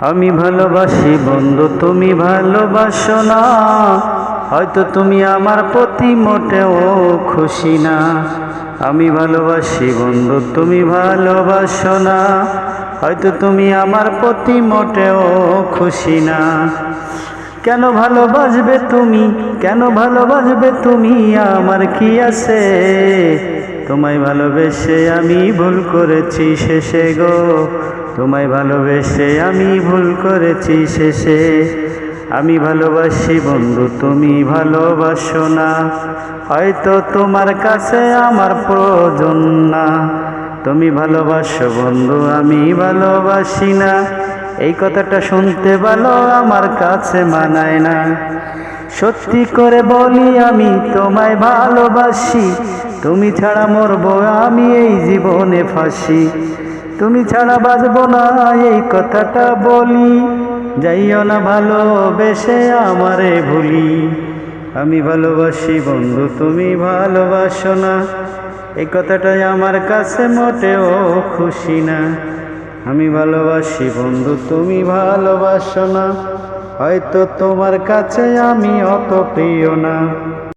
আমি ভালোবাসি বন্ধু, তুমি ভালোবাসো না। হয়তো তুমি আমার প্রতি মোটেও খুশি না। আমি ভালোবাসি বন্ধু, তুমি ভালোবাসো না। হয়তো তুমি আমার প্রতি মোটেও খুশি না। কেন ভালোবাসবে তুমি, কেন ভালোবাসবে তুমি, আমার কি আছে? তোমায় ভালোবেসে আমি ভুল করেছি শেষে গো। তোমায় ভালোবেসে আমি ভুল করেছি শেষে। আমি ভালোবাসি বন্ধু, তুমি ভালোবাসো না। হয়তো তোমার কাছে আমার প্রয়োজন না। তুমি ভালোবাসো বন্ধু, আমি ভালোবাসি না। এই কথাটা শুনতে ভালো, আমার কাছে মানায় না। সত্যি করে বলি আমি তোমায় ভালোবাসি। তুমি ছাড়া মরবো আমি এই জীবনে ফাঁসি। তুমি ছাড়া বাঁচবো না, এই কথাটা বলি। যাইও না ভালোবেসে আমারে ভুলি। আমি ভালোবাসি বন্ধু, তুমি ভালোবাসো না। এই কথাটাই আমার কাছে মোটেও খুশি না। আমি ভালোবাসি বন্ধু, তুমি ভালোবাসো না। হয়তো তোমার কাছে আমি অত প্রিয় না।